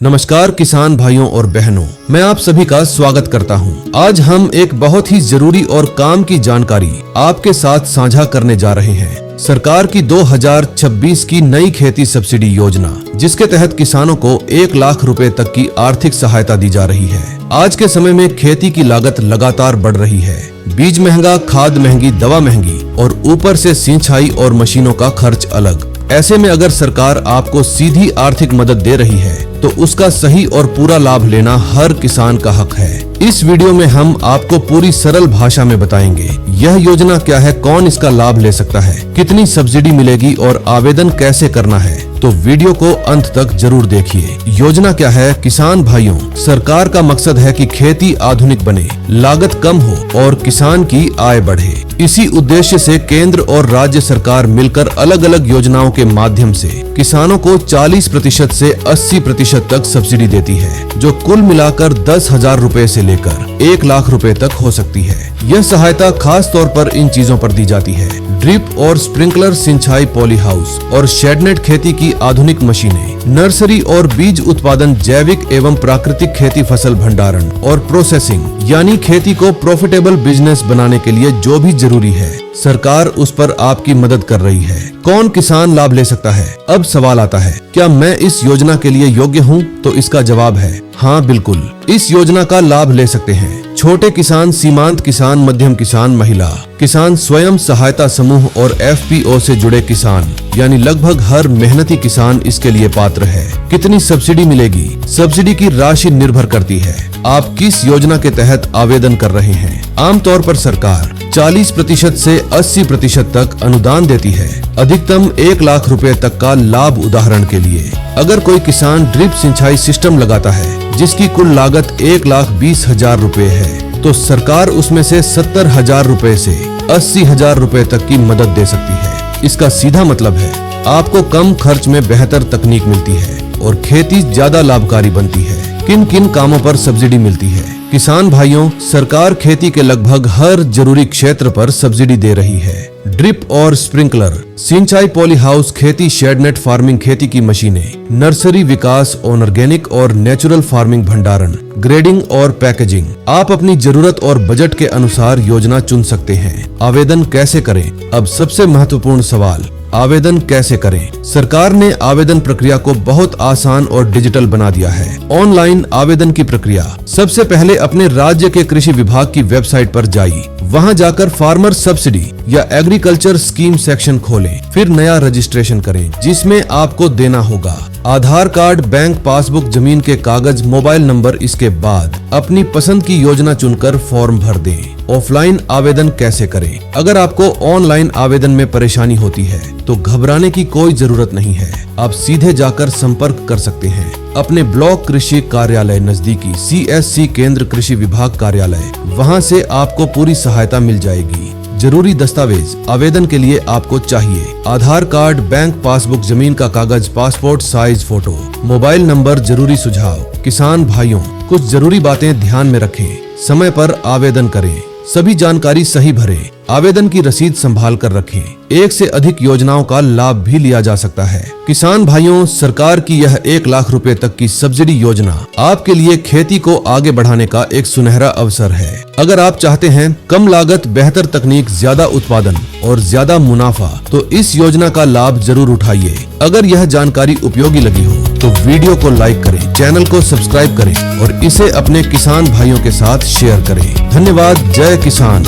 नमस्कार किसान भाइयों और बहनों, मैं आप सभी का स्वागत करता हूं। आज हम एक बहुत ही जरूरी और काम की जानकारी आपके साथ साझा करने जा रहे हैं। सरकार की 2026 की नई खेती सब्सिडी योजना, जिसके तहत किसानों को 1 लाख रुपए तक की आर्थिक सहायता दी जा रही है। आज के समय में खेती की लागत लगातार बढ़ रही है। बीज महंगा, खाद महंगी, दवा महंगी और ऊपर से सिंचाई और मशीनों का खर्च अलग। ऐसे में अगर सरकार आपको सीधी आर्थिक मदद दे रही है तो उसका सही और पूरा लाभ लेना हर किसान का हक है। इस वीडियो में हम आपको पूरी सरल भाषा में बताएंगे यह योजना क्या है, कौन इसका लाभ ले सकता है, कितनी सब्सिडी मिलेगी और आवेदन कैसे करना है। तो वीडियो को अंत तक जरूर देखिए। योजना क्या है किसान भाइयों, सरकार का मकसद है कि खेती आधुनिक बने, लागत कम हो और किसान की आय बढ़े। इसी उद्देश्य से केंद्र और राज्य सरकार मिलकर अलग अलग योजनाओं के माध्यम से किसानों को 40% से 80% तक सब्सिडी देती है, जो कुल मिलाकर 10,000 रुपए से लेकर 1 लाख रुपए तक हो सकती है। यह सहायता खास तौर पर इन चीजों पर दी जाती है: ड्रिप और स्प्रिंकलर सिंचाई, पॉली हाउस और शेडनेट खेती की आधुनिक मशीनें, नर्सरी और बीज उत्पादन, जैविक एवं प्राकृतिक खेती, फसल भंडारण और प्रोसेसिंग, यानी खेती को प्रॉफिटेबल बिजनेस बनाने के लिए जो भी जरूरी है, सरकार उस पर आपकी मदद कर रही है। कौन किसान लाभ ले सकता है? अब सवाल आता है, क्या मैं इस योजना के लिए योग्य हूँ? तो इसका जवाब है हाँ, बिल्कुल। इस योजना का लाभ ले सकते हैं छोटे किसान, सीमांत किसान, मध्यम किसान, महिला किसान, स्वयं सहायता समूह और FPO से जुड़े किसान, यानी लगभग हर मेहनती किसान इसके लिए पात्र है। कितनी सब्सिडी मिलेगी? सब्सिडी की राशि निर्भर करती है आप किस योजना के तहत आवेदन कर रहे हैं। आमतौर पर सरकार 40% से 80% तक अनुदान देती है, अधिकतम 1 लाख रुपए तक का लाभ। उदाहरण के लिए, अगर कोई किसान ड्रिप सिंचाई सिस्टम लगाता है जिसकी कुल लागत 1,20,000 रुपए है, तो सरकार उसमें से 70,000 रुपए से 80,000 रुपए तक की मदद दे सकती है। इसका सीधा मतलब है आपको कम खर्च में बेहतर तकनीक मिलती है और खेती ज्यादा लाभकारी बनती है। किन किन कामों पर सब्सिडी मिलती है? किसान भाइयों, सरकार खेती के लगभग हर जरूरी क्षेत्र पर सब्सिडी दे रही है। ड्रिप और स्प्रिंकलर सिंचाई, पॉली हाउस खेती, शेडनेट फार्मिंग खेती की मशीनें, नर्सरी विकास, ऑर्गेनिक और नेचुरल फार्मिंग, भंडारण, ग्रेडिंग और पैकेजिंग। आप अपनी जरूरत और बजट के अनुसार योजना चुन सकते हैं। आवेदन कैसे करें? अब सबसे महत्वपूर्ण सवाल, आवेदन कैसे करें? सरकार ने आवेदन प्रक्रिया को बहुत आसान और डिजिटल बना दिया है। ऑनलाइन आवेदन की प्रक्रिया, सबसे पहले अपने राज्य के कृषि विभाग की वेबसाइट पर जाइए। वहां जाकर फार्मर सब्सिडी या एग्रीकल्चर स्कीम सेक्शन खोलें, फिर नया रजिस्ट्रेशन करें, जिसमें आपको देना होगा आधार कार्ड, बैंक पासबुक, जमीन के कागज, मोबाइल नंबर। इसके बाद अपनी पसंद की योजना चुनकर फॉर्म भर दें। ऑफलाइन आवेदन कैसे करें? अगर आपको ऑनलाइन आवेदन में परेशानी होती है तो घबराने की कोई जरूरत नहीं है। आप सीधे जाकर संपर्क कर सकते हैं अपने ब्लॉक कृषि कार्यालय, नजदीकी CSC केंद्र कृषि विभाग कार्यालय। वहां से आपको पूरी सहायता मिल जाएगी। जरूरी दस्तावेज आवेदन के लिए आपको चाहिए आधार कार्ड, बैंक पासबुक, जमीन का कागज, passport size photo, mobile number. जरूरी सुझाव, किसान भाइयों, कुछ जरूरी बातें ध्यान में रखें। समय पर आवेदन करें, सभी जानकारी सही भरें, आवेदन की रसीद संभाल कर रखें। एक से अधिक योजनाओं का लाभ भी लिया जा सकता है। किसान भाइयों, सरकार की यह 1 लाख रुपए तक की सब्सिडी योजना आपके लिए खेती को आगे बढ़ाने का एक सुनहरा अवसर है। अगर आप चाहते हैं कम लागत, बेहतर तकनीक, ज्यादा उत्पादन और ज्यादा मुनाफा, तो इस योजना का लाभ जरूर उठाइए। अगर यह जानकारी उपयोगी लगी हो तो वीडियो को लाइक करें, चैनल को सब्सक्राइब करें और इसे अपने किसान भाइयों के साथ शेयर करें। धन्यवाद। जय किसान।